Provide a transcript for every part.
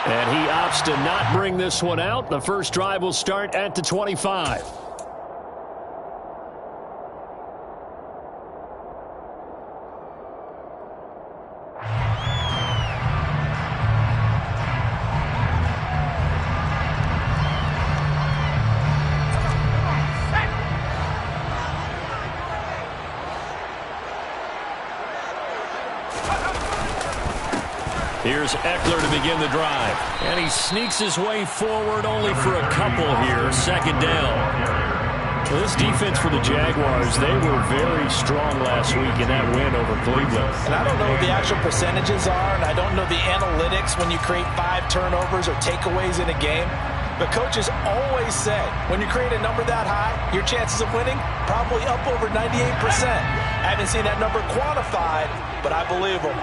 And he opts to not bring this one out. The first drive will start at the 25. Here's Eckler to begin the drive. And he sneaks his way forward only for a couple here. Second down. Well, this defense for the Jaguars, they were very strong last week in that win over Cleveland. And I don't know what the actual percentages are, and I don't know the analytics when you create 5 turnovers or takeaways in a game. But coaches always say, when you create a number that high, your chances of winning probably up over 98%. I haven't seen that number quantified, but I believe them.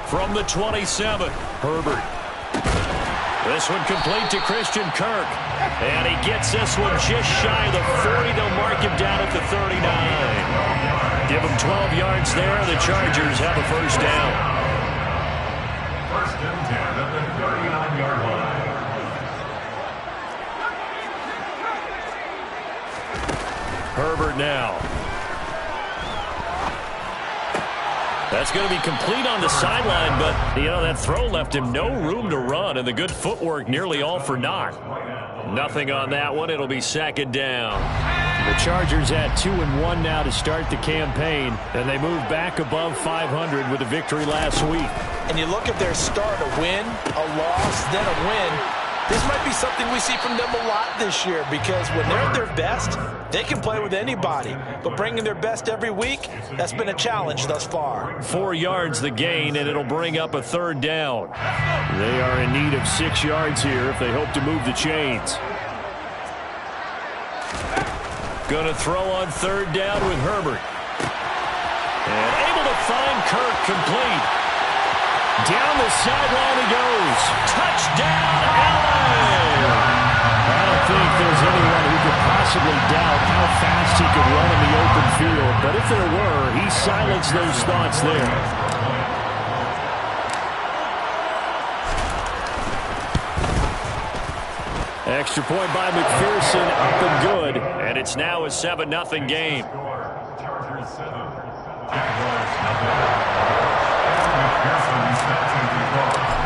From the 27, Herbert. This one complete to Christian Kirk. And he gets this one just shy of the 40. They'll mark him down at the 39. Give him 12 yards there. The Chargers have a first down. First and 10 at the 39-yard line. Herbert now. That's going to be complete on the sideline, but, you know, that throw left him no room to run, and the good footwork nearly all for naught. Nothing on that one. It'll be second down. The Chargers at 2-1 now to start the campaign, and they move back above 500 with a victory last week. And you look at their start, a win, a loss, then a win. This might be something we see from them a lot this year, because when they're at their best, they can play with anybody. But bringing their best every week, that's been a challenge thus far. 4 yards the gain, and it'll bring up a third down. They are in need of 6 yards here if they hope to move the chains. Going to throw on third down with Herbert. And able to find Kirk complete. Down the sideline he goes. Touchdown, LA! I don't think there's anyone who could possibly doubt how fast he could run in the open field. But if there were, he silenced those thoughts there. Extra point by McPherson, up and good. And it's now a 7-0 game. Chargers 7, Jaguars nothing.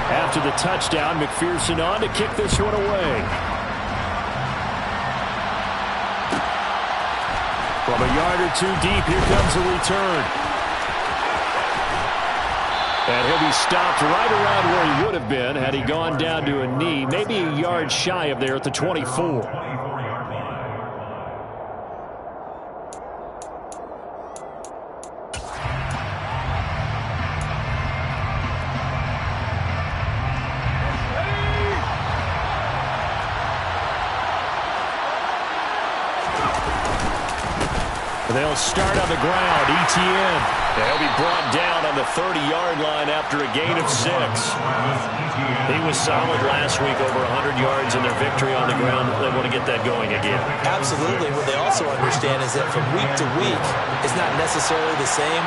After the touchdown, McPherson on to kick this one away. From a yard or two deep, here comes a return. And he'll be stopped right around where he would have been had he gone down to a knee, maybe a yard shy of there at the 24. They'll start on the ground. ETN. He'll be brought down on the 30-yard line after a gain of 6. He was solid last week, over 100 yards in their victory on the ground. They want to get that going again. Absolutely. What they also understand is that from week to week, it's not necessarily the same,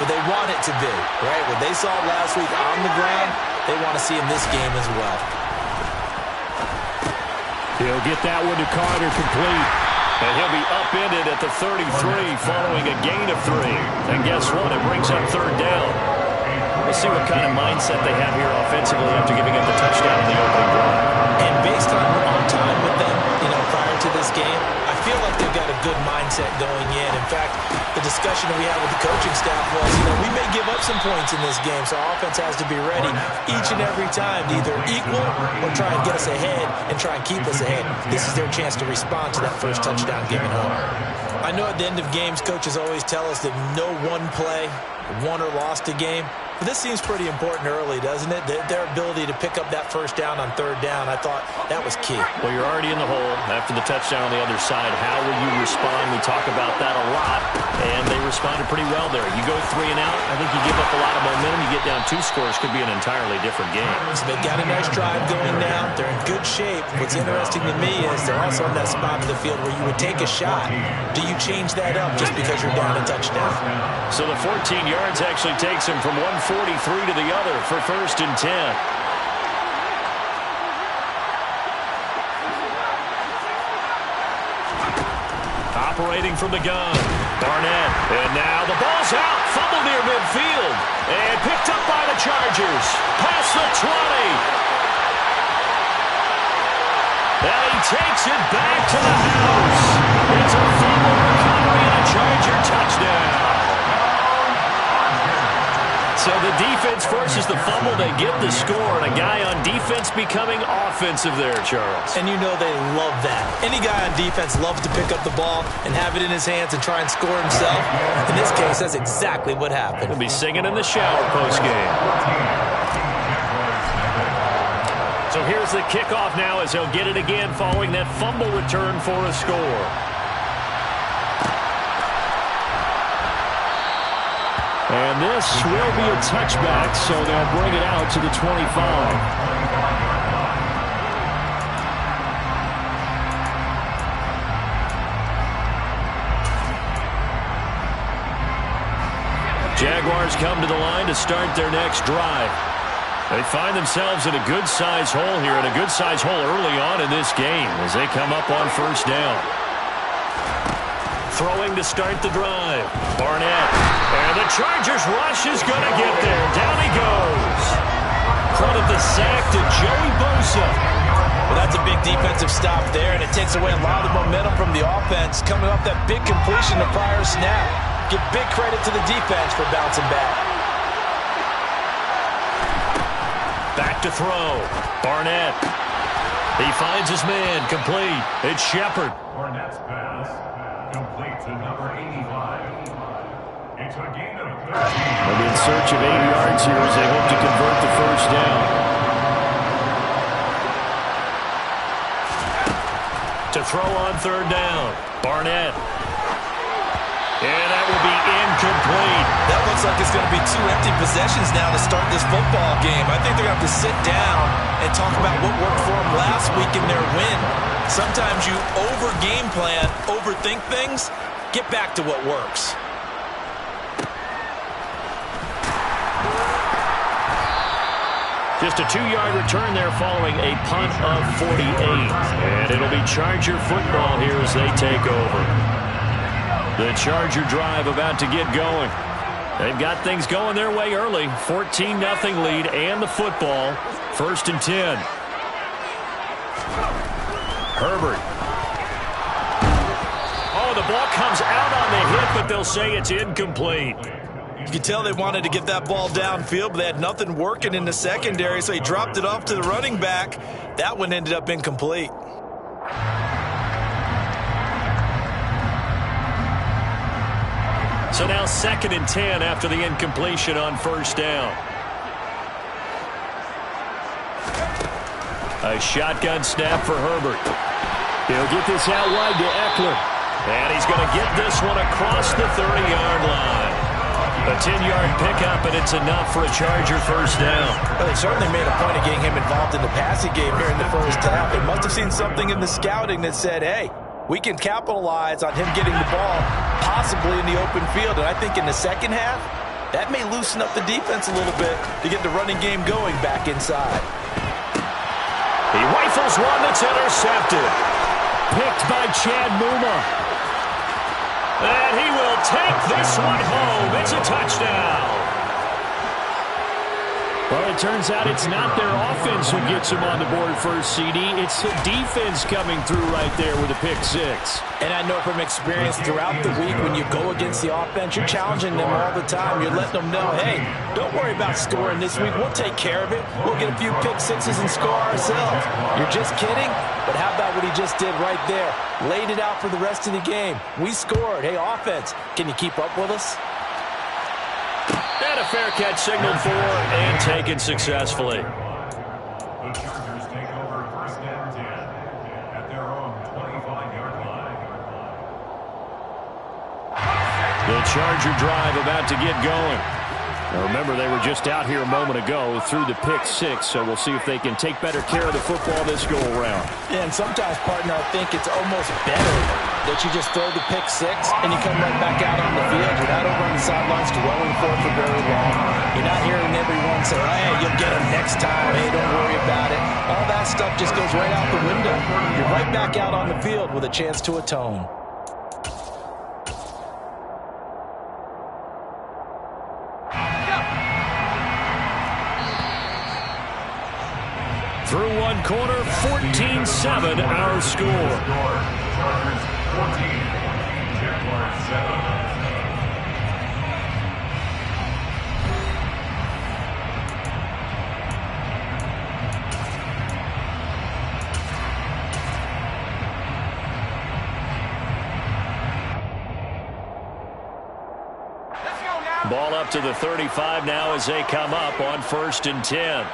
but they want it to be, right? What they saw last week on the ground, they want to see in this game as well. He'll get that one to Carter complete. And he'll be upended at the 33 following a gain of 3. And guess what? It brings up third down. We'll see what kind of mindset they have here offensively after giving up the touchdown in the opening drive. And based on time with them, prior to this game, I feel like they've got a good mindset going in. In fact, the discussion that we had with the coaching staff was, we may give up some points in this game, so our offense has to be ready each and every time to either equal or try and get us ahead and try and keep us ahead. This is their chance to respond to that first touchdown given home. I know at the end of games, coaches always tell us that no one play won or lost a game. But this seems pretty important early, doesn't it? Their ability to pick up that first down on third down, I thought that was key. Well, you're already in the hole after the touchdown on the other side. How will you respond? We talk about that a lot, and they responded pretty well there. You go 3 and out, I think you give up a lot of momentum. You get down 2 scores, could be an entirely different game. So they've got a nice drive going now. They're in good shape. What's interesting to me is they're also in that spot of the field where you would take a shot. Do you change that up just because you're down a touchdown? So the 14 yards actually takes him from 143 to the other for 1st and 10. Operating from the gun, Barnett, and now the ball's out, fumble near midfield, and picked up by the Chargers, past the 20. And he takes it back to the house. It's a fumble recovery and a Charger touchdown. So the defense forces the fumble. They get the score, and a guy on defense becoming offensive there, Charles. And you know they love that. Any guy on defense loves to pick up the ball and have it in his hands and try and score himself. In this case, that's exactly what happened. He'll be singing in the shower post-game. So here's the kickoff now as he'll get it again following that fumble return for a score. And this will be a touchback, so they'll bring it out to the 25. Jaguars come to the line to start their next drive. They find themselves in a good-sized hole here, and a good-sized hole early on in this game as they come up on 1st down. Throwing to start the drive. Barnett. And the Chargers rush is going to get there. Down he goes. Credit the sack to Joey Bosa. Well, that's a big defensive stop there, and it takes away a lot of the momentum from the offense coming off that big completion the prior snap. Give big credit to the defense for bouncing back. Back to throw. Barnett. He finds his man. Complete. It's Shepard. Barnett's pass. Complete to number 85. It's a gain of 13. They'll be in search of 8 yards here as they hope to convert the 1st down. To throw on 3rd down. Barnett. And that will be incomplete. That looks like it's going to be 2 empty possessions now to start this football game. I think they're going to have to sit down and talk about what worked for them last week in their win. Sometimes you over-game plan, overthink things. Get back to what works. Just a 2-yard return there following a punt of 48. And it'll be Charger football here as they take over. The Charger drive about to get going. They've got things going their way early. 14-0 lead and the football. 1st and 10. Herbert. Oh, the ball comes out on the hit, but they'll say it's incomplete. You can tell they wanted to get that ball downfield, but they had nothing working in the secondary, so he dropped it off to the running back. That one ended up incomplete. So now 2nd and 10 after the incompletion on 1st down. A shotgun snap for Herbert. He'll get this out wide to Eckler. And he's going to get this one across the 30-yard line. A 10-yard pickup, and it's enough for a Charger 1st down. Well, they certainly made a point of getting him involved in the passing game here in the 1st half. They must have seen something in the scouting that said, hey, we can capitalize on him getting the ball possibly in the open field. And I think in the 2nd half, that may loosen up the defense a little bit to get the running game going back inside. He rifles one that's intercepted. Picked by Chad Muma. And he will take this one home. It's a touchdown. Well, it turns out it's not their offense who gets him on the board first, CD. It's the defense coming through right there with a pick-6. And I know from experience throughout the week when you go against the offense, you're challenging them all the time. You're letting them know, hey, don't worry about scoring this week. We'll take care of it. We'll get a few pick-6s and score ourselves. You're just kidding? But how about what he just did right there? Laid it out for the rest of the game. We scored. Hey, offense, can you keep up with us? And a a fair catch signaled for and taken successfully. The Chargers take over first and 10 at their own 25-yard line. The Charger drive about to get going. Now remember, they were just out here a moment ago through the pick six, so we'll see if they can take better care of the football this go-around. Yeah, and sometimes, partner, I think it's almost better that you just throw the pick six and you come right back out on the field. You're not over on the sidelines dwelling for very long. You're not hearing everyone say, hey, you'll get him next time. Hey, don't worry about it. All that stuff just goes right out the window. You're right back out on the field with a chance to atone. Through one quarter, 14-7 our score. Chargers 14, Jaguars 7. Ball up to the 35 now as they come up on 1st and 10.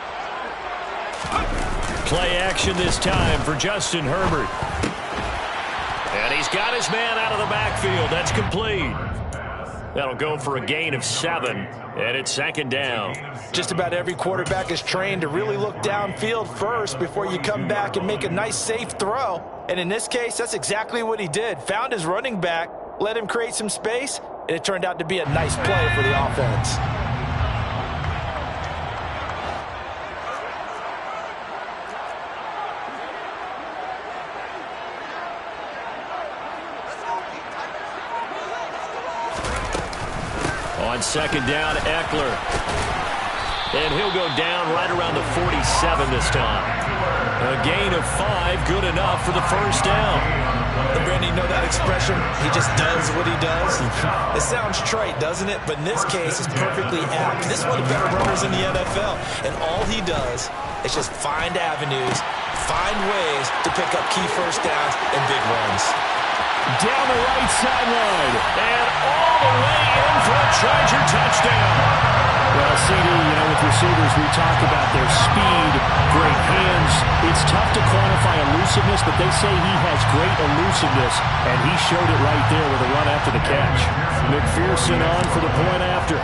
Play action this time for Justin Herbert. And he's got his man out of the backfield. That's complete. That'll go for a gain of 7, and it's 2nd down. Just about every quarterback is trained to really look downfield first before you come back and make a nice, safe throw. And in this case, that's exactly what he did. Found his running back, let him create some space, and it turned out to be a nice play for the offense. On 2nd down, Eckler. And he'll go down right around the 47 this time. A gain of 5, good enough for the 1st down. And Brandon, you know that expression? He just does what he does. It sounds trite, doesn't it? But in this case, it's perfectly apt. This is one of the better runners in the NFL. And all he does is just find avenues, find ways to pick up key first downs and big runs. Down the right sideline. And all the way in for a Charger touchdown. Well, CD, with receivers, we talk about their speed, great hands. It's tough to quantify elusiveness, but they say he has great elusiveness, and he showed it right there with a run after the catch. McPherson on for the point after.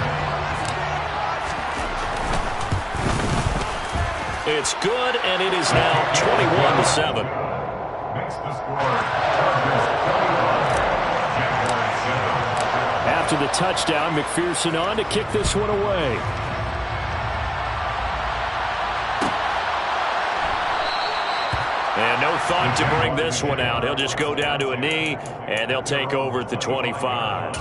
It's good, and it is now 21-7. Makes the score Chargers 21, Jaguars 7. After the touchdown, McPherson on to kick this one away. And no thought to bring this one out. He'll just go down to a knee, and they'll take over at the 25.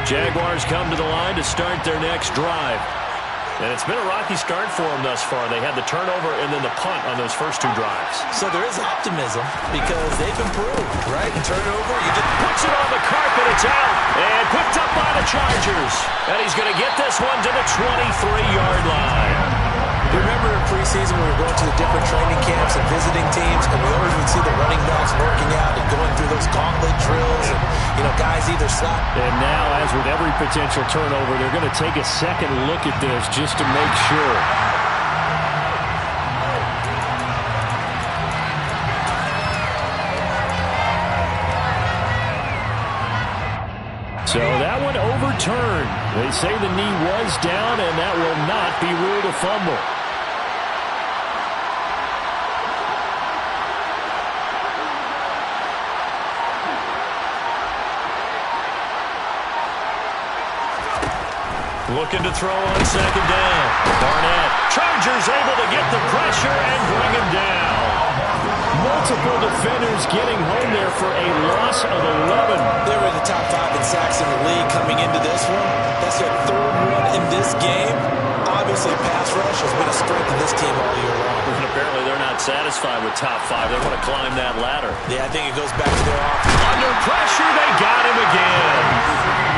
Jaguars come to the line to start their next drive. And it's been a rocky start for them thus far. They had the turnover and then the punt on those first 2 drives. So there is optimism because they've improved, right? And turnover, you just Puts it on the carpet, it's out. And picked up by the Chargers. And he's going to get this one to the 23-yard line. remember in preseason we were going to the different training camps and visiting teams, and we always would see the running backs working out and going through those gauntlet drills, and guys either slap. And now, as with every potential turnover, they're going to take a second look at this just to make sure. So that one overturned. They say the knee was down, and that will not be ruled a fumble. Looking to throw on second down. Barnett. Chargers able to get the pressure and bring him down. Multiple defenders getting home there for a loss of 11. They were the top 5 in sacks in the league coming into this one. That's their third one in this game. Obviously, pass rush has been a strength of this team all year long. And apparently they're not satisfied with top 5. They want to climb that ladder. Yeah, I think it goes back to their offense. Under pressure, they got him again.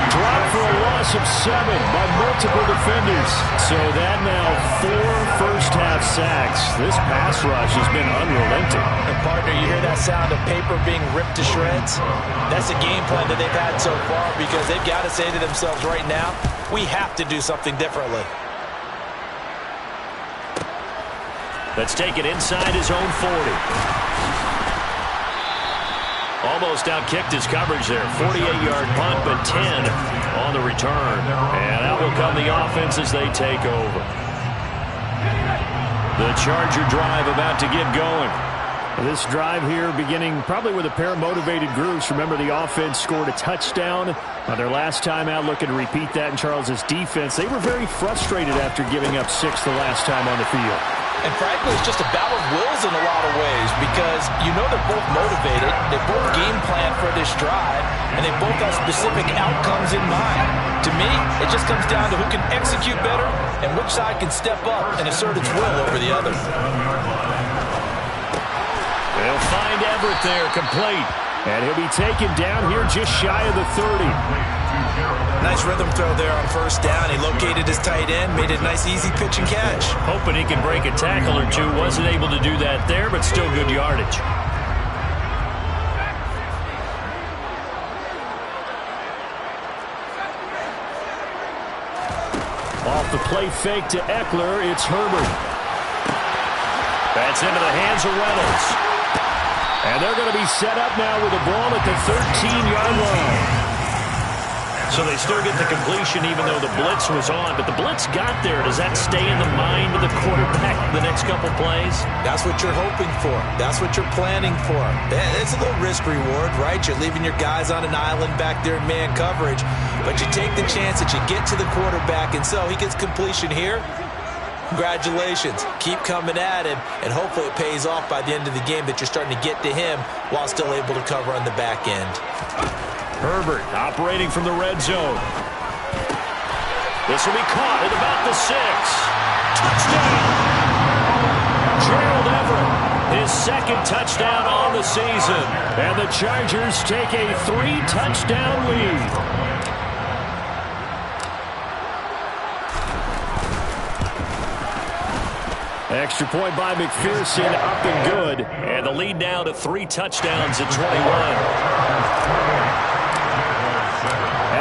Dropped for a loss of 7 by multiple defenders. So that now 4 first-half sacks. This pass rush has been unrelenting. And partner, you hear that sound of paper being ripped to shreds? That's the game plan that they've had so far, because they've got to say to themselves right now, we have to do something differently. Let's take it inside his own 40. Almost out-kicked his coverage there. 48-yard punt, but 10 on the return. And out will come the offense as they take over. The Charger drive about to get going. This drive here beginning probably with a pair of motivated groups. Remember, the offense scored a touchdown on their last time out. Looking to repeat that in Charles's defense. They were very frustrated after giving up 6 the last time on the field. And frankly, it's just a battle of wills in a lot of ways, because you know they're both motivated, they both game plan for this drive, and they both have specific outcomes in mind. To me, it just comes down to who can execute better and which side can step up and assert its will over the other. They'll find Everett there, complete. And he'll be taken down here just shy of the 30. Nice rhythm throw there on first down. He located his tight end, made a nice easy pitch and catch. Hoping he can break a tackle or two. Wasn't able to do that there, but still good yardage. Off the play fake to Eckler, it's Herbert. That's into the hands of Reynolds. And they're going to be set up now with the ball at the 13-yard line. So they still get the completion even though the blitz was on. But the blitz got there. Does that stay in the mind of the quarterback the next couple plays? That's what you're hoping for. That's what you're planning for. It's a little risk-reward, right? You're leaving your guys on an island back there in man coverage. But you take the chance that you get to the quarterback, and so he gets completion here. Congratulations. Keep coming at him, and hopefully it pays off by the end of the game that you're starting to get to him while still able to cover on the back end. Herbert operating from the red zone. This will be caught at about the 6. Touchdown! Gerald Everett, his second touchdown on the season. And the Chargers take a 3-touchdown lead. Extra point by McPherson, up and good. And the lead now to 3 touchdowns at 21.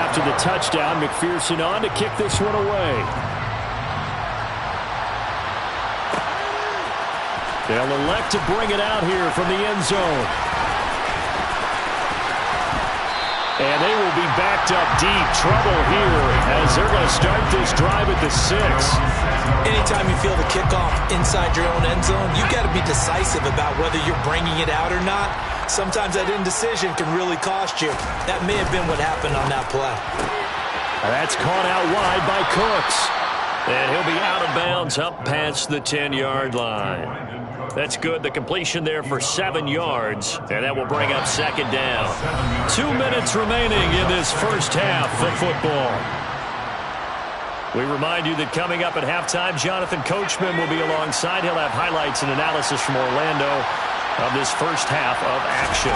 After the touchdown, McPherson on to kick this one away. They'll elect to bring it out here from the end zone. And they will be backed up deep. Trouble here as they're going to start this drive at the 6. Anytime you feel the kickoff inside your own end zone, you've got to be decisive about whether you're bringing it out or not. Sometimes that indecision can really cost you. That may have been what happened on that play. That's caught out wide by Cooks. And he'll be out of bounds up past the 10-yard line. That's good. The completion there for 7 yards. And that will bring up second down. 2 minutes remaining in this first half of football. We remind you that coming up at halftime, Jonathan Coachman will be alongside. He'll have highlights and analysis from Orlando of this first half of action.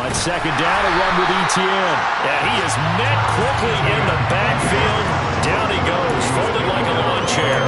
On second down, a run with Etienne. Yeah, he is met quickly in the backfield. Down he goes, folded like a lawn chair.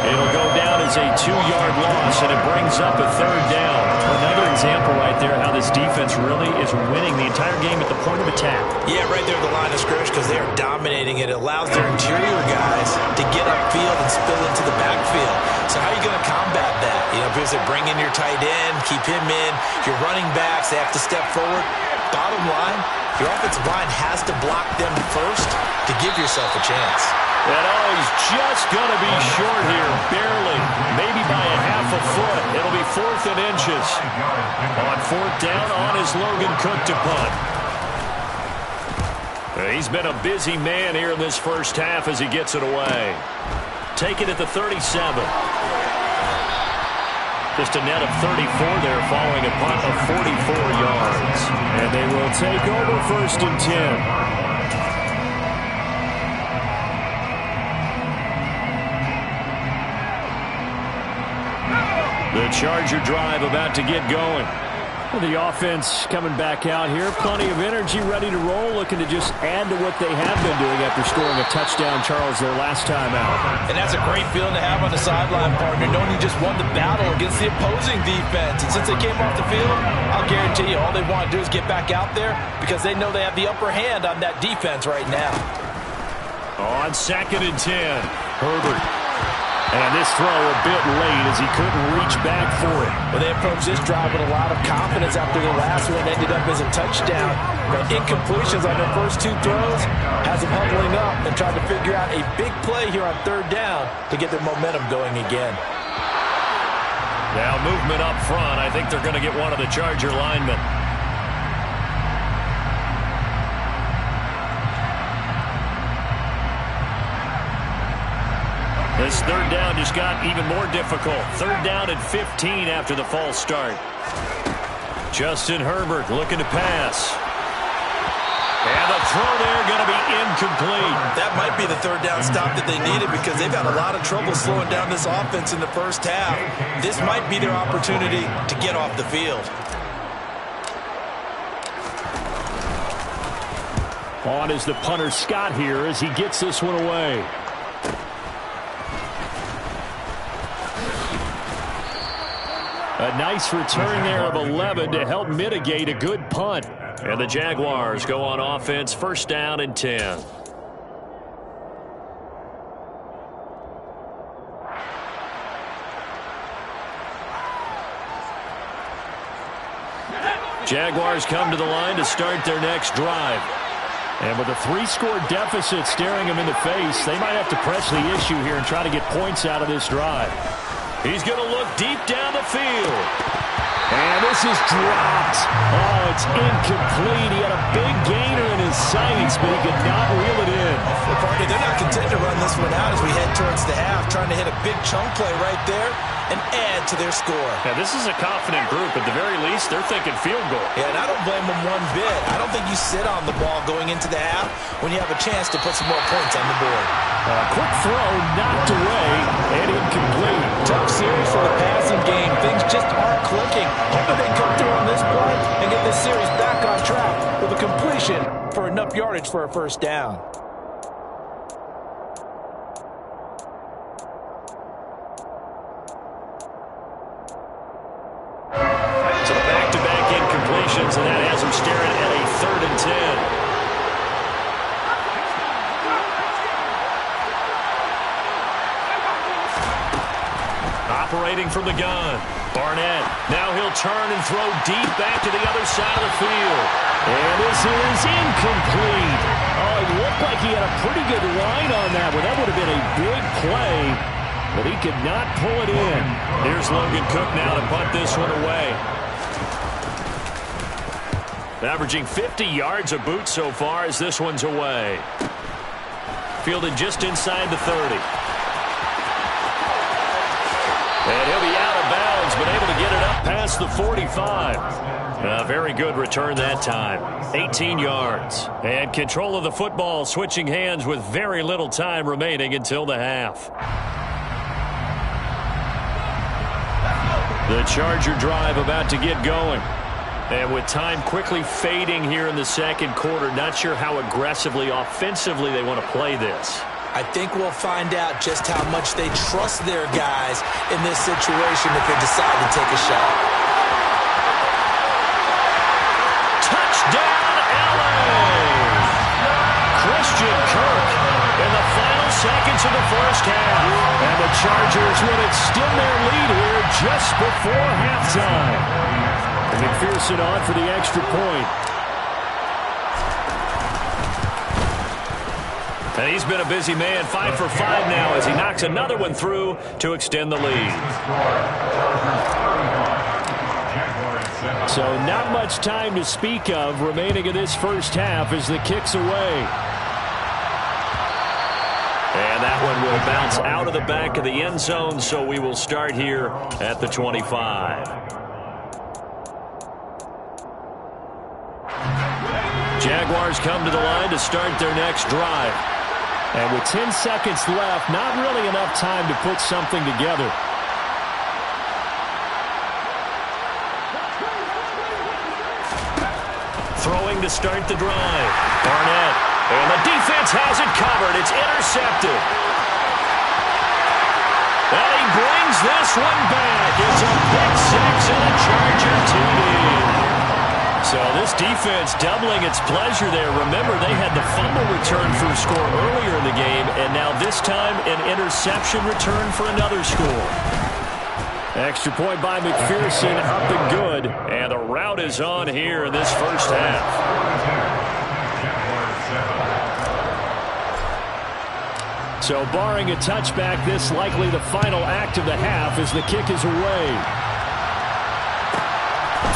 It'll go down as a 2-yard loss, and it brings up a third down. Another example right there how this defense really is winning the entire game at the point of attack. Yeah, right there at the line of scrimmage, because they are dominating it. It allows their interior guys to get upfield and spill into the backfield. So how are you going to combat that? You know, because they bring in your tight end, keep him in. Your running backs, they have to step forward. Bottom line, your offensive line has to block them first to give yourself a chance. And he's just going to be short here, barely, maybe by a half a foot. It'll be 4th and inches. On 4th down on his Logan Cook to punt. He's been a busy man here in this first half as he gets it away. Take it at the 37. Just a net of 34 there following a punt of 44 yards. And they will take over 1st and 10. The Charger drive about to get going. The offense coming back out here. Plenty of energy, ready to roll, looking to just add to what they have been doing after scoring a touchdown, Charles, their last time out. And that's a great feeling to have on the sideline, partner, knowing you just won the battle against the opposing defense. And since they came off the field, I'll guarantee you all they want to do is get back out there because they know they have the upper hand on that defense right now. On 2nd and 10, Herbert. And this throw a bit late as he couldn't reach back for it. Well, they approached this drive with a lot of confidence after the last one ended up as a touchdown. But incompletions on their first 2 throws has them huddling up and trying to figure out a big play here on 3rd down to get their momentum going again. Now movement up front. I think they're going to get one of the Charger linemen. This 3rd down just got even more difficult. 3rd down and 15 after the false start. Justin Herbert looking to pass. And the throw there going to be incomplete. That might be the 3rd down stop that they needed because they've had a lot of trouble slowing down this offense in the first half. This might be their opportunity to get off the field. On is the punter Scott here as he gets this one away. A nice return there of 11 to help mitigate a good punt. And the Jaguars go on offense, 1st down and 10. Jaguars come to the line to start their next drive. And with a 3-score deficit staring them in the face, they might have to press the issue here and try to get points out of this drive. He's going to look deep down the field. And this is dropped. Oh, it's incomplete. He had a big gainer in his sights, but he could not reel it in. Well, partner, they're not content to run this one out as we head towards the half, trying to hit a big chunk play right there and add to their score. Yeah, this is a confident group. At the very least, they're thinking field goal. Yeah, and I don't blame them one bit. I don't think you sit on the ball going into the half when you have a chance to put some more points on the board. Quick throw, knocked away, and incomplete. Tough series for the passing game. Things just aren't clicking. Hoping they come through on this play and get this series back on track with a completion for enough yardage for a 1st down. So back-to-back incompletions, and that has them staring at a 3rd and 10. Operating from the gun. Barnett. Now he'll turn and throw deep back to the other side of the field. And this is incomplete. Oh, it looked like he had a pretty good line on that one. That would have been a big play, but he could not pull it in. Here's Logan Cook now to punt this one away. Averaging 50 yards a boot so far as this one's away. Fielded just inside the 30. And he'll be out of bounds, but able to get it up past the 45. A very good return that time. 18 yards. And control of the football switching hands with very little time remaining until the half. The Charger drive about to get going. And with time quickly fading here in the 2nd quarter, not sure how aggressively, offensively they want to play this. I think we'll find out just how much they trust their guys in this situation if they decide to take a shot. Touchdown, LA! Christian Kirk in the final seconds of the 1st half. And the Chargers would extend their lead here just before halftime. And McPherson on for the extra point. And he's been a busy man, 5 for 5 now as he knocks another one through to extend the lead. So not much time to speak of remaining in this 1st half as the kick's away. And that one will bounce out of the back of the end zone, so we will start here at the 25. Jaguars come to the line to start their next drive. And with 10 seconds left, not really enough time to put something together. Throwing to start the drive. Barnett. And the defense has it covered. It's intercepted. And he brings this one back. It's a pick six and a Charger TD. So this defense doubling its pleasure there. Remember, they had the fumble return for a score earlier in the game, and now this time an interception return for another score. Extra point by McPherson, up and good. And the rout is on here in this first half. So barring a touchback, this likely the final act of the half as the kick is away.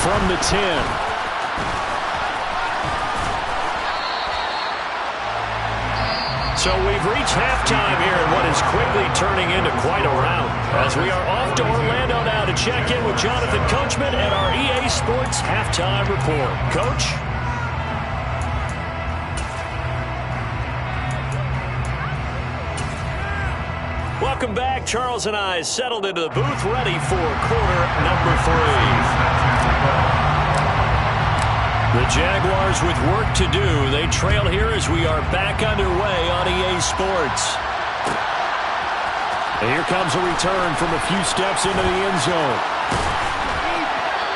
From the 10. So we've reached halftime here in what is quickly turning into quite a rout. As we are off to Orlando now to check in with Jonathan Coachman and our EA Sports Halftime Report. Coach? Welcome back. Charles and I settled into the booth ready for quarter number 3. The Jaguars with work to do. They trail here as we are back underway on EA Sports. And here comes a return from a few steps into the end zone.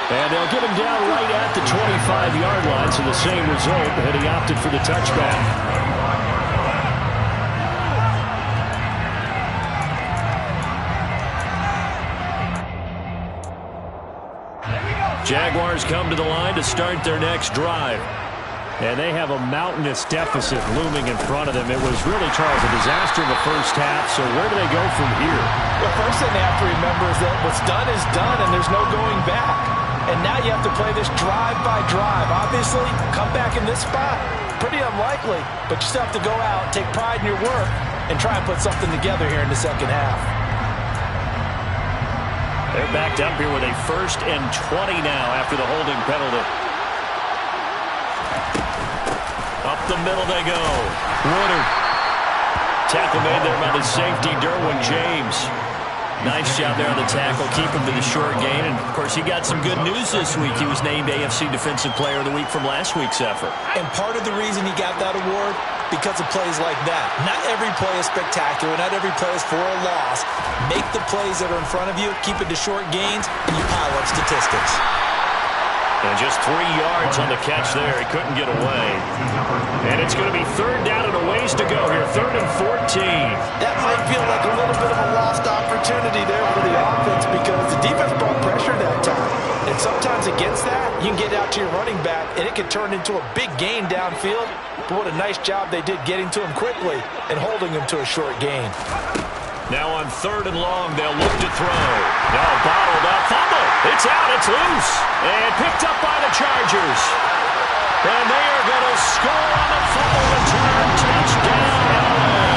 And they'll get him down right at the 25-yard line, so the same result, and he opted for the touchback. Jaguars come to the line to start their next drive. And they have a mountainous deficit looming in front of them. It was really, Charles, a disaster in the first half. So where do they go from here? The first thing they have to remember is that what's done is done, and there's no going back. And now you have to play this drive by drive. Obviously, come back in this spot. Pretty unlikely, but you still have to go out, take pride in your work, and try and put something together here in the second half. They're backed up here with a 1st and 20 now after the holding penalty. Up the middle they go. Woodard. Tackle made there by the safety, Derwin James. Nice job there on the tackle. Keep him to the short gain. And, of course, he got some good news this week. He was named AFC Defensive Player of the Week from last week's effort. And part of the reason he got that award, because of plays like that. Not every play is spectacular. Not every play is for a loss. Make the plays that are in front of you, keep it to short gains, and you pile up statistics. And just 3 yards on the catch there. He couldn't get away. And it's going to be 3rd down and a ways to go here. 3rd and 14. That might feel like a little bit of a lost opportunity there for the offense because the defense brought pressure that time. And sometimes against that, you can get out to your running back, and it can turn into a big gain downfield. But what a nice job they did getting to him quickly and holding him to a short gain. Now on 3rd and long, they'll look to throw. Now bottled up. Fumble. It's out. It's loose. And picked up by the Chargers. And they are going to score on the fumble return. Touchdown, LA.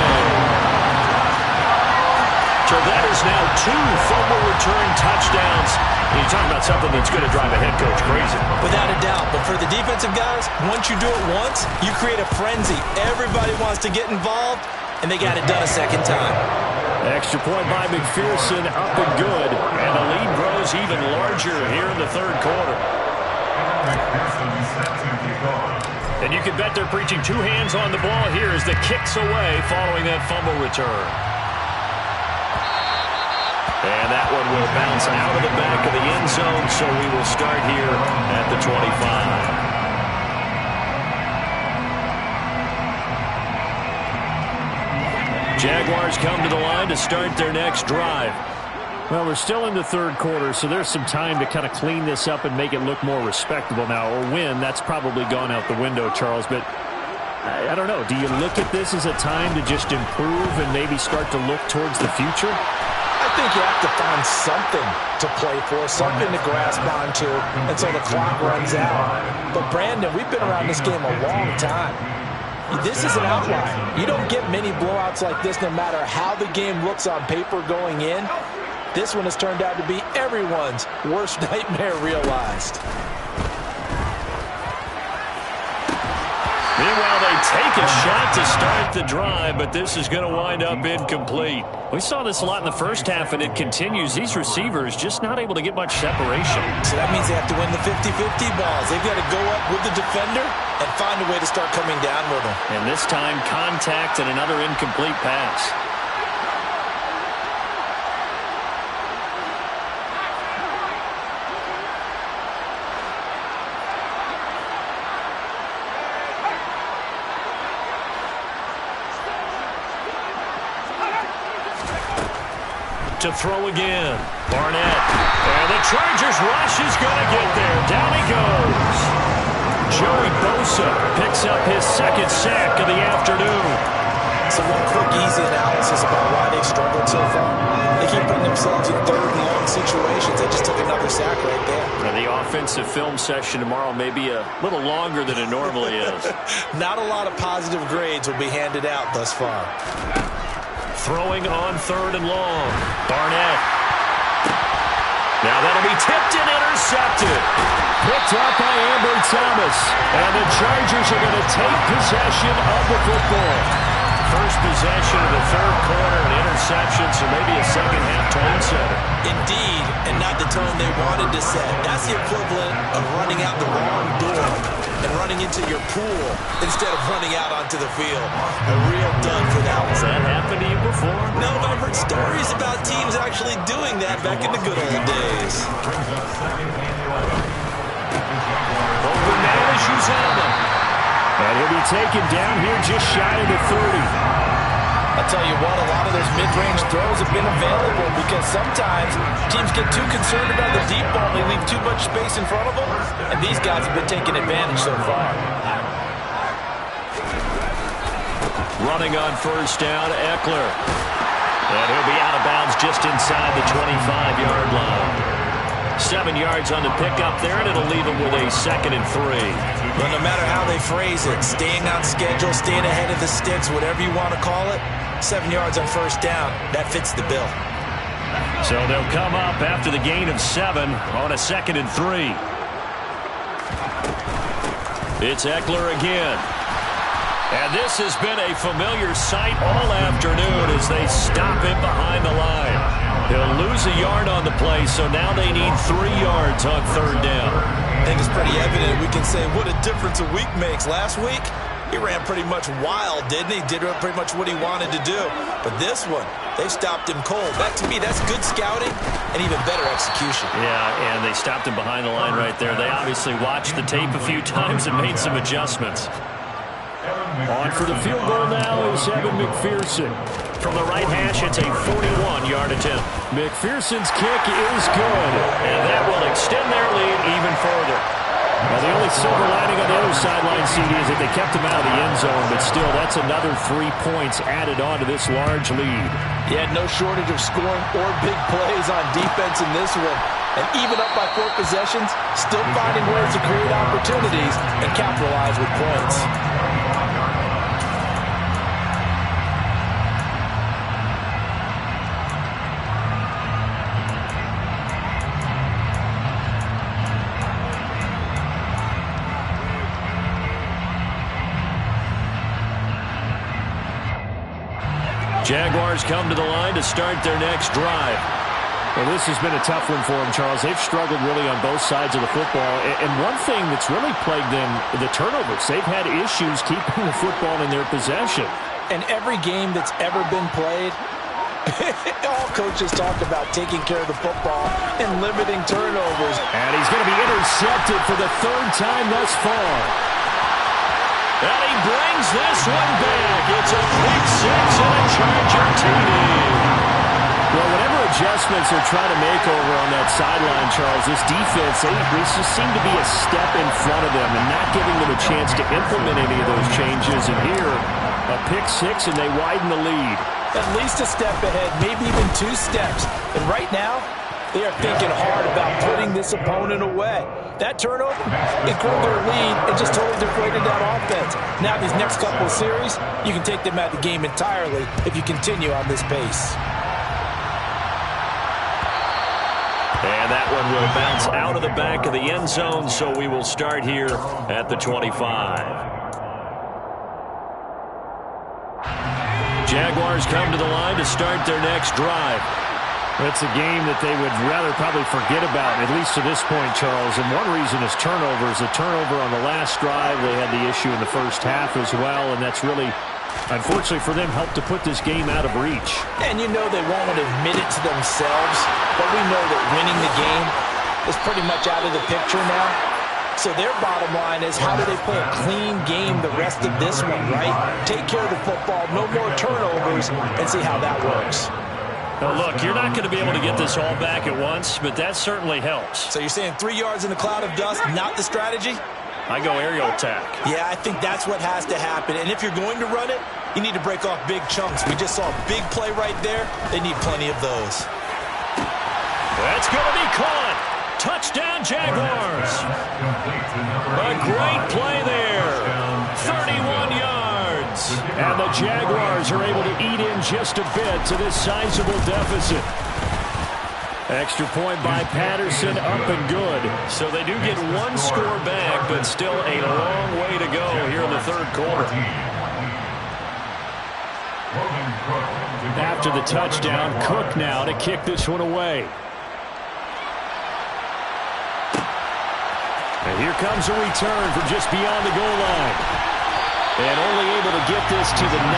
So that is now 2 fumble return touchdowns. You're talking about something that's going to drive a head coach crazy. Without a doubt. But for the defensive guys, once you do it once, you create a frenzy. Everybody wants to get involved, and they got it done a second time. Extra point by McPherson, up and good. And the lead grows even larger here in the 3rd quarter. And you can bet they're preaching 2 hands on the ball here as the kick's away following that fumble return. And that one will bounce out of the back of the end zone, so we will start here at the 25. Jaguars come to the line to start their next drive. Well, we're still in the 3rd quarter, so there's some time to kind of clean this up and make it look more respectable now. Or win, that's probably gone out the window, Charles. But I don't know. Do you look at this as a time to just improve and maybe start to look towards the future? I think you have to find something to play for, something to grasp onto until the clock runs out. But, Brandon, we've been around this game a long time. This is an outlier. You don't get many blowouts like this no matter how the game looks on paper going in. This one has turned out to be everyone's worst nightmare realized. Meanwhile, they take a shot to start the drive, but this is going to wind up incomplete. We saw this a lot in the first half, and it continues. These receivers just not able to get much separation. So that means they have to win the 50-50 balls. They've got to go up with the defender and find a way to start coming down with them. And this time, contact and another incomplete pass. To throw again. Barnett. And the Chargers rush is going to get there. Down he goes. Joey Bosa picks up his second sack of the afternoon. So one quick, easy analysis about why they've struggled so far. They keep putting themselves in third and long situations. They just took another sack right there. Now the offensive film session tomorrow may be a little longer than it normally is. Not a lot of positive grades will be handed out thus far. Throwing on third and long. Barnett. Now that'll be tipped and intercepted. Picked up by Amber Thomas. And the Chargers are going to take possession of the football. First possession of the third quarter, an interception, so maybe a second-half tone setter. Indeed, and not the tone they wanted to set. That's the equivalent of running out the wrong door and running into your pool instead of running out onto the field. A real dud for that one. Has that happened to you before? No, but I've heard stories about teams actually doing that back in the good old days. Open man is Uzama. And he'll be taken down here just shy of the 30. I'll tell you what, a lot of those mid-range throws have been available because sometimes teams get too concerned about the deep ball. They leave too much space in front of them, and these guys have been taking advantage so far. Running on first down, Eckler. And he'll be out of bounds just inside the 25-yard line. 7 yards on the pickup there, and it'll leave him with a 2nd and 3. But no matter how they phrase it, staying on schedule, staying ahead of the sticks, whatever you want to call it, 7 yards on first down, that fits the bill. So they'll come up after the gain of 7 on a 2nd and 3. It's Eckler again. And this has been a familiar sight all afternoon as they stop him behind the line. He'll lose a yard on the play, so now they need 3 yards on third down. I think it's pretty evident. We can say what a difference a week makes. Last week, he ran pretty much wild, didn't he? Did pretty much what he wanted to do. But this one, they stopped him cold. That, to me, that's good scouting and even better execution. Yeah, and they stopped him behind the line right there. They obviously watched the tape a few times and made some adjustments. On for the field goal now is Evan McPherson. From the right hash, it's a 41-yard attempt. McPherson's kick is good. And that will extend their lead even further. Well, the only silver lining on the other sideline, CD, is that they kept him out of the end zone, but still, that's another 3 points added on to this large lead. He had no shortage of scoring or big plays on defense in this one. And even up by 4 possessions, still finding ways to create opportunities and capitalize with points. Jaguars come to the line to start their next drive. Well, this has been a tough one for them, Charles. They've struggled really on both sides of the football. And one thing that's really plagued them, the turnovers. They've had issues keeping the football in their possession. And every game that's ever been played, all coaches talk about taking care of the football and limiting turnovers. And he's going to be intercepted for the 3rd time thus far. And he brings this one back. It's a pick 6 and a Charger TD. Well, whatever adjustments they're trying to make over on that sideline, Charles, this defense, they just seem to be a step in front of them and not giving them a chance to implement any of those changes. And here, a pick 6, and they widen the lead. At least a step ahead, maybe even 2 steps. And right now, they are thinking hard about putting this opponent away. That turnover, it grew their lead and just totally deflated that offense. Now these next couple of series, you can take them out of the game entirely if you continue on this pace. And that one will bounce out of the back of the end zone, so we will start here at the 25. Jaguars come to the line to start their next drive. It's a game that they would rather probably forget about, at least to this point, Charles. And one reason is turnovers. A turnover on the last drive. They had the issue in the first half as well, and that's really, unfortunately for them, helped to put this game out of reach. And you know they won't admit it to themselves, but we know that winning the game is pretty much out of the picture now. So their bottom line is, how do they play a clean game the rest of this one, right? Take care of the football, no more turnovers, and see how that works. Well, look, you're not going to be able to get this all back at once, but that certainly helps. So you're saying 3 yards in a cloud of dust, not the strategy? I go aerial attack. Yeah, I think that's what has to happen. And if you're going to run it, you need to break off big chunks. We just saw a big play right there. They need plenty of those. That's going to be caught. Touchdown, Jaguars. A great play there. 31 yards. And the Jaguars are able to eat in just a bit to this sizable deficit. Extra point by Patterson, up and good. So they do get one score back, but still a long way to go here in the third quarter. After the touchdown, Cook now to kick this one away. And here comes a return from just beyond the goal line. And only able to get this to the 19,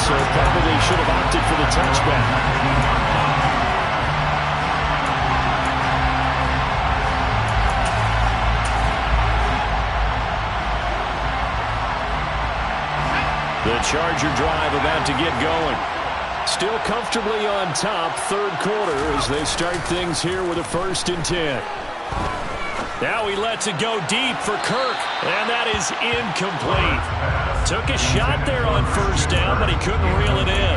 so probably should have opted for the touchback. The Charger drive about to get going. Still comfortably on top, third quarter, as they start things here with a 1st and 10. Now he lets it go deep for Kirk, and that is incomplete. Took a shot there on 1st down, but he couldn't reel it in.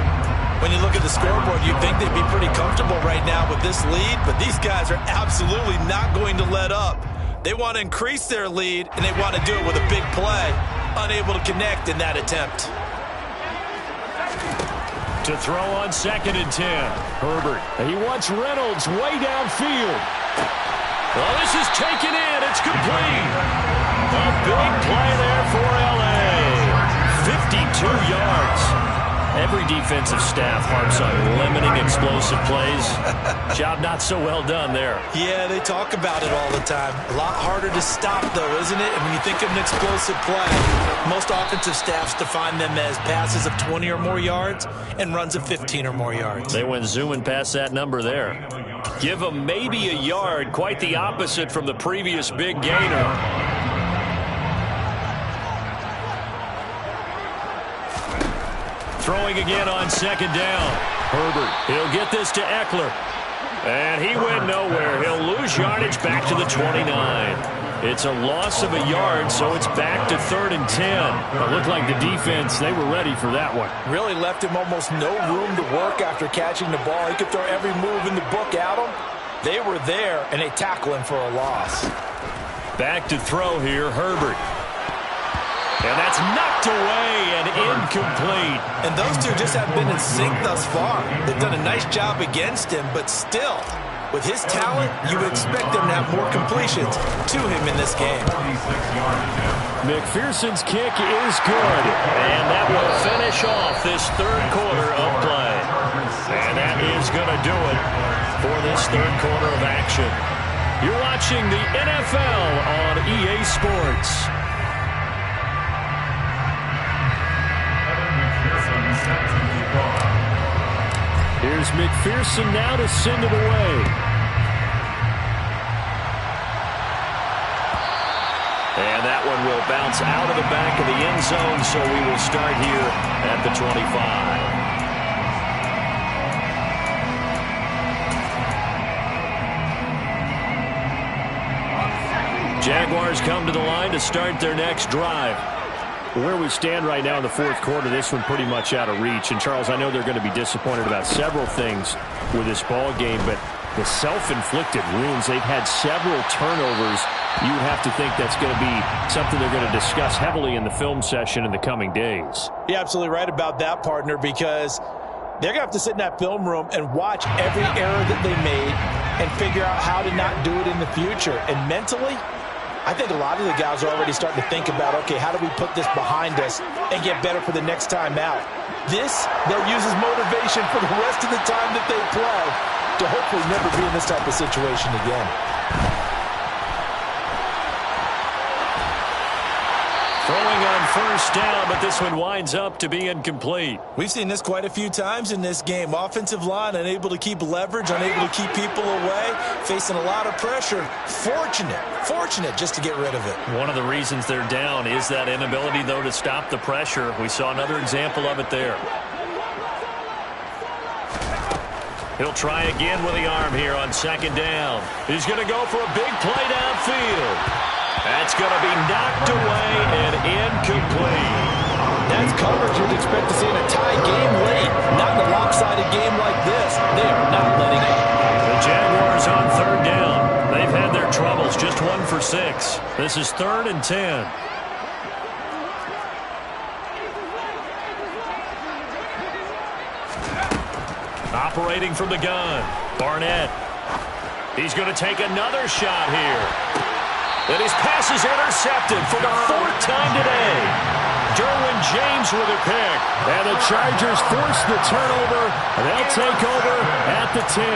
When you look at the scoreboard, you'd think they'd be pretty comfortable right now with this lead, but these guys are absolutely not going to let up. They want to increase their lead, and they want to do it with a big play. Unable to connect in that attempt. To throw on 2nd and 10. Herbert. He wants Reynolds way downfield. Well, this is taken in. It's complete. A big play there for L.A. 52 yards. Every defensive staff harps on limiting explosive plays. Job not so well done there. Yeah, they talk about it all the time. A lot harder to stop, though, isn't it? And when you think of an explosive play, most offensive staffs define them as passes of 20 or more yards and runs of 15 or more yards. They went zooming past that number there. Give them maybe a yard, quite the opposite from the previous big gainer. Throwing again on 2nd down. Herbert, he'll get this to Eckler. And he went nowhere. He'll lose yardage back to the 29. It's a loss of a yard, so it's back to 3rd and 10. It looked like the defense, they were ready for that one. Really left him almost no room to work after catching the ball. He could throw every move in the book at him. They were there, and they tackle him for a loss. Back to throw here, Herbert. And that's knocked away and incomplete. And those two just have been in sync thus far. They've done a nice job against him, but still, with his talent, you would expect them to have more completions to him in this game. McPherson's kick is good. And that will finish off this third quarter of play. And that is going to do it for this third quarter of action. You're watching the NFL on EA Sports. Here's McPherson now to send it away. And that one will bounce out of the back of the end zone, so we will start here at the 25. Jaguars come to the line to start their next drive. Where we stand right now in the fourth quarter, this one pretty much out of reach. And, Charles, I know they're going to be disappointed about several things with this ball game, but the self-inflicted wounds, they've had several turnovers. You would have to think that's going to be something they're going to discuss heavily in the film session in the coming days. You're absolutely right about that, partner, because they're going to have to sit in that film room and watch every error that they made and figure out how to not do it in the future. And mentally, I think a lot of the guys are already starting to think about, okay, how do we put this behind us and get better for the next time out? This, they'll use as motivation for the rest of the time that they play to hopefully never be in this type of situation again. Throwing on first down, but this one winds up to be incomplete. We've seen this quite a few times in this game. Offensive line unable to keep leverage, unable to keep people away, facing a lot of pressure. Fortunate just to get rid of it. One of the reasons they're down is that inability, though, to stop the pressure. We saw another example of it there. He'll try again with the arm here on second down. He's going to go for a big play downfield. That's going to be knocked away and incomplete. That's coverage you'd expect to see in a tie game late. Not in a lopsided game like this. They are not letting up. The Jaguars on third down. They've had their troubles. Just 1 for 6. This is 3rd and 10. Operating from the gun, Barnett. He's going to take another shot here. And his pass is intercepted for the 4th time today. Derwin James with a pick. And the Chargers force the turnover. They'll take over at the 10.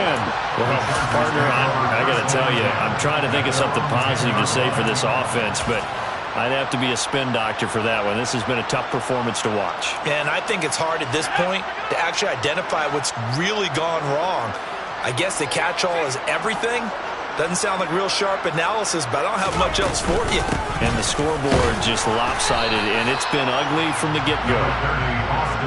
Well, partner, I got to tell you, I'm trying to think of something positive to say for this offense, but I'd have to be a spin doctor for that one. This has been a tough performance to watch. And I think it's hard at this point to actually identify what's really gone wrong. I guess the catch-all is everything. Doesn't sound like real sharp analysis, but I don't have much else for you. And the scoreboard just lopsided, and it's been ugly from the get-go.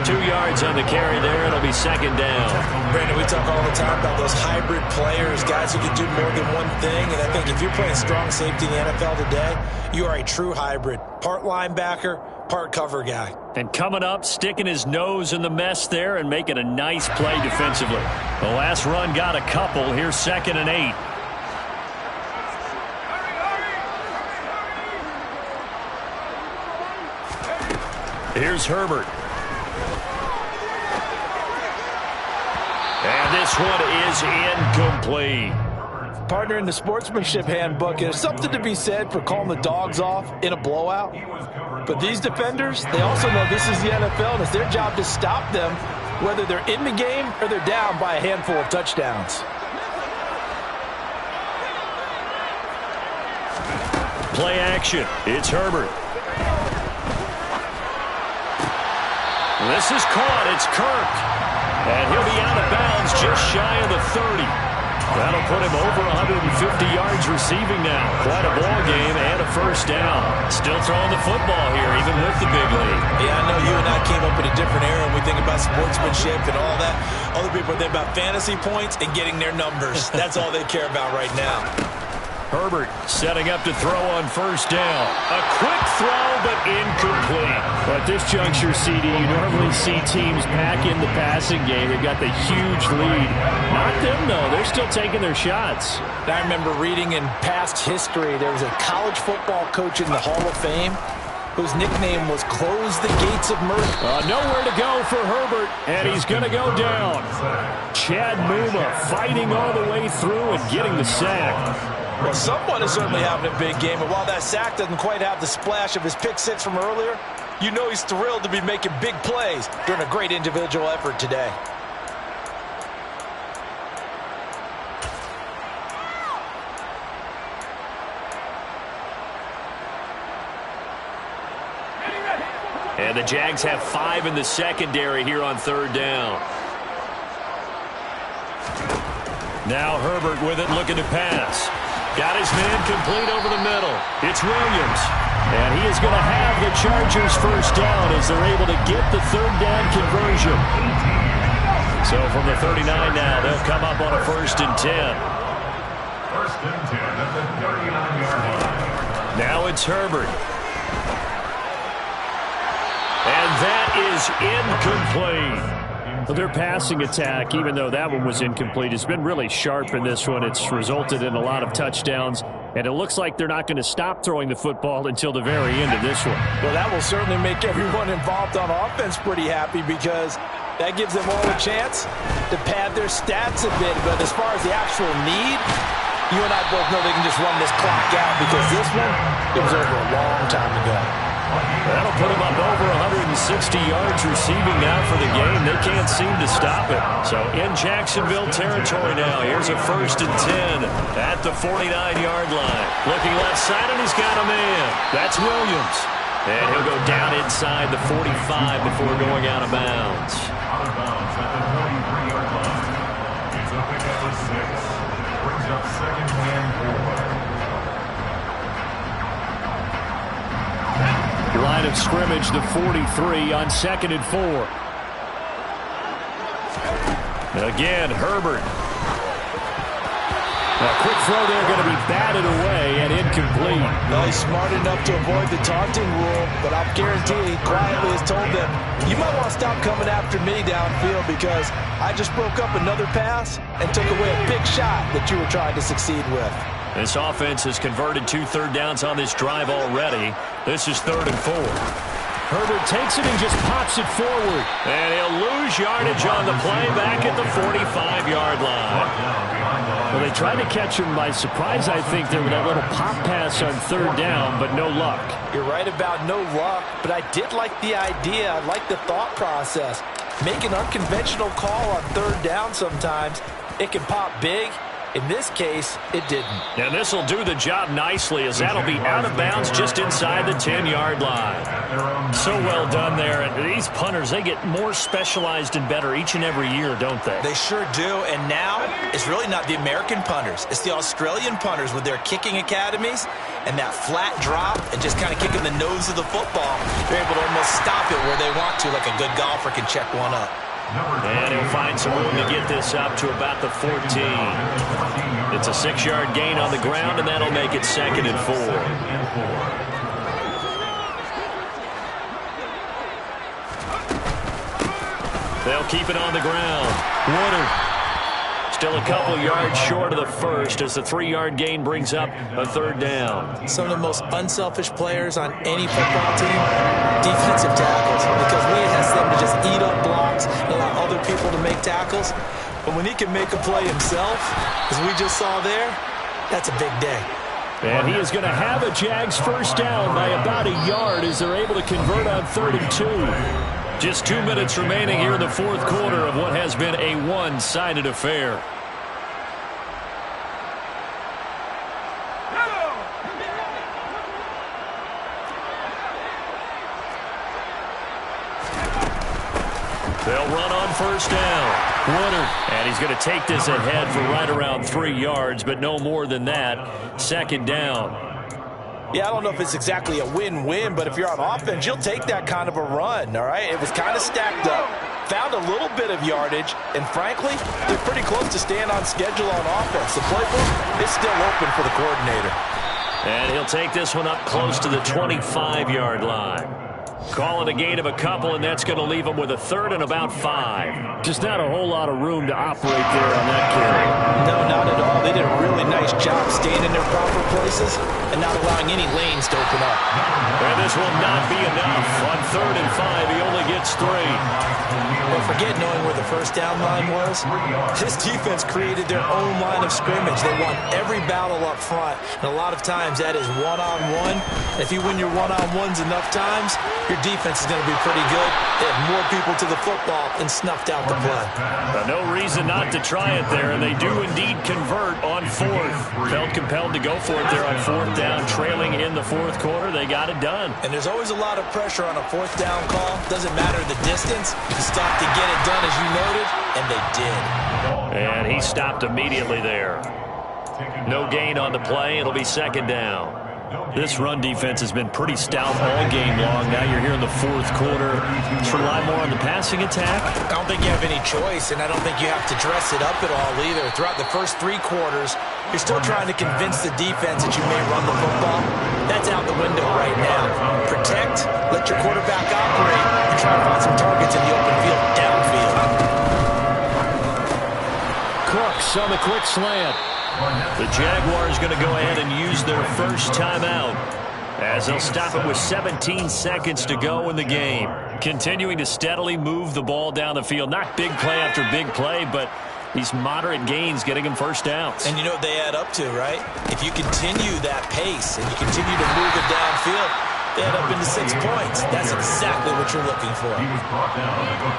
2 yards on the carry there. It'll be second down. Brandon, we talk all the time about those hybrid players, guys who can do more than one thing. And I think if you're playing strong safety in the NFL today, you are a true hybrid. Part linebacker, part cover guy. And coming up, sticking his nose in the mess there and making a nice play defensively. The last run got a couple. Here's 2nd and 8. Here's Herbert. And this one is incomplete. Partner, in the sportsmanship handbook, there's something to be said for calling the dogs off in a blowout. But these defenders, they also know this is the NFL, and it's their job to stop them, whether they're in the game or they're down by a handful of touchdowns. Play action. It's Herbert. This is caught. It's Kirk. And he'll be out of bounds just shy of the 30. That'll put him over 150 yards receiving now. Quite a ball game and a first down. Still throwing the football here, even with the big lead. Yeah, I know you and I came up in a different era when we think about sportsmanship and all that. Other people think about fantasy points and getting their numbers. That's all they care about right now. Herbert setting up to throw on first down. A quick throw, but incomplete. But at this juncture, CD, you normally see teams pack in the passing game. They've got the huge lead. Not them, though. They're still taking their shots. I remember reading in past history, there was a college football coach in the Hall of Fame whose nickname was Close the Gates of Murder. Nowhere to go for Herbert, and he's going to go down. Chad Muma fighting all the way through and getting the sack. Well, someone is certainly having a big game, and while that sack doesn't quite have the splash of his pick six from earlier, you know he's thrilled to be making big plays during a great individual effort today. And the Jags have 5 in the secondary here on third down. Now Herbert with it, looking to pass. Got his man complete over the middle. It's Williams. And he is going to have the Chargers first down as they're able to get the third down conversion. So from the 39 now, they'll come up on a 1st and 10. 1st and 10 at the 39-yard line. Now it's Herbert. And that is incomplete. Their passing attack, even though that one was incomplete, has been really sharp in this one. It's resulted in a lot of touchdowns, and it looks like they're not going to stop throwing the football until the very end of this one. Well, that will certainly make everyone involved on offense pretty happy because that gives them all a chance to pad their stats a bit. But as far as the actual need, you and I both know they can just run this clock out because this one, it was over a long time ago. That'll put him up over 160 yards receiving now for the game. They can't seem to stop it. So in Jacksonville territory now. Here's a 1st and 10 at the 49-yard line. Looking left side, and he's got a man. That's Williams. And he'll go down inside the 45 before going out of bounds. Out of bounds at the 43-yard line. It's a pickup of 6. Brings up 2nd and 4. Line of scrimmage, the 43 on 2nd and 4. Again, Herbert. A quick throw there going to be batted away and incomplete. Well, he's smart enough to avoid the taunting rule, but I'll guarantee he quietly has told them, you might want to stop coming after me downfield because I just broke up another pass and took away a big shot that you were trying to succeed with. This offense has converted 2 third downs on this drive already. This is 3rd and 4. Herbert takes it and just pops it forward. And he'll lose yardage on the play back at the 45-yard line. Well, they tried to catch him by surprise, I think, there with that little pop pass on 3rd down, but no luck. You're right about no luck, but I did like the idea. I like the thought process. Make an unconventional call on 3rd down sometimes. It can pop big. In this case, it didn't. And this will do the job nicely as that'll be out of bounds just inside the 10-yard line. So well done there. And these punters, they get more specialized and better each and every year, don't they? They sure do. And now it's really not the American punters. It's the Australian punters with their kicking academies and that flat drop and just kind of kicking the nose of the football. They're able to almost stop it where they want to, like a good golfer can check one up. And he'll find some room to get this up to about the 14. It's a 6-yard gain on the ground, and that'll make it 2nd and 4. They'll keep it on the ground. Woodard still a couple yards short of the first as the 3-yard gain brings up a 3rd down. Some of the most unselfish players on any football team, defensive tackles, because we ask them to just eat up blocks and allow other people to make tackles. But when he can make a play himself, as we just saw there, that's a big day. And he is going to have a Jags 1st down by about a yard as they're able to convert on 3rd and 2. Just 2 minutes remaining here in the 4th quarter of what has been a one-sided affair. They'll run on 1st down. Woodard, and he's going to take this ahead for right around 3 yards, but no more than that. 2nd down. Yeah, I don't know if it's exactly a win-win, but if you're on offense, you'll take that kind of a run, all right? It was kind of stacked up, found a little bit of yardage, and frankly, they're pretty close to staying on schedule on offense. The playbook is still open for the coordinator. And he'll take this one up close to the 25-yard line. Call it a gain of a couple, and that's going to leave him with a 3rd and about 5. Just not a whole lot of room to operate there on that carry. No, not at all. They did a really nice job staying in their proper places and not allowing any lanes to open up. And this will not be enough. On 3rd and 5, he only gets 3. Well, forget knowing where the 1st down line was. This defense created their own line of scrimmage. They won every battle up front, and a lot of times that is one-on-one. If you win your one-on-ones enough times, your defense is going to be pretty good. They have more people to the football and snuffed out the play. No reason not to try it there, and they do indeed convert on 4th. Felt compelled to go for it there on 4th down, trailing in the 4th quarter. They got it done. And there's always a lot of pressure on a 4th down call. Doesn't matter the distance. You stop to get it done, as you noted, and they did. And he stopped immediately there. No gain on the play. It'll be 2nd down. This run defense has been pretty stout all game long. Now you're here in the 4th quarter. Let's rely more on the passing attack. I don't think you have any choice, and I don't think you have to dress it up at all either. Throughout the first 3 quarters, you're still trying to convince the defense that you may run the football. That's out the window right now. Protect, let your quarterback operate, and try to find some targets in the open field downfield. Cooks on the quick slant. The Jaguars going to go ahead and use their first timeout as they'll stop it with 17 seconds to go in the game. Continuing to steadily move the ball down the field. Not big play after big play, but these moderate gains getting them 1st downs. And you know what they add up to, right? If you continue that pace and you continue to move it downfield, add up into 6 points. That's exactly what you're looking for.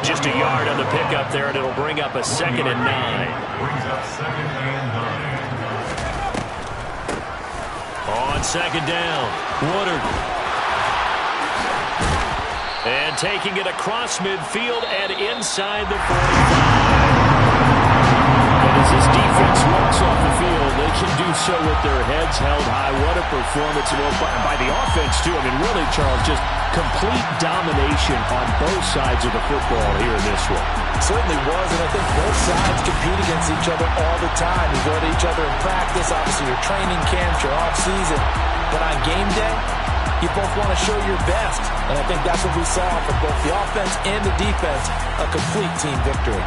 Just a yard on the pickup there, and it'll bring up a 2nd and 9. Brings up 2nd and 9. On 2nd down, Woodard. And taking it across midfield and inside the 45. And as this defense walks off the field, they can do so with their heads held high. What a performance by the offense, too. I mean, really, Charles, just complete domination on both sides of the football here in this one. Certainly was, and I think both sides compete against each other all the time. You go to each other in practice, obviously your training camps, your off-season. But on game day, you both want to show your best. And I think that's what we saw from both the offense and the defense, a complete team victory.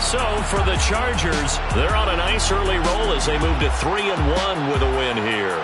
So for the Chargers, they're on a nice early roll as they move to 3-1 with a win here.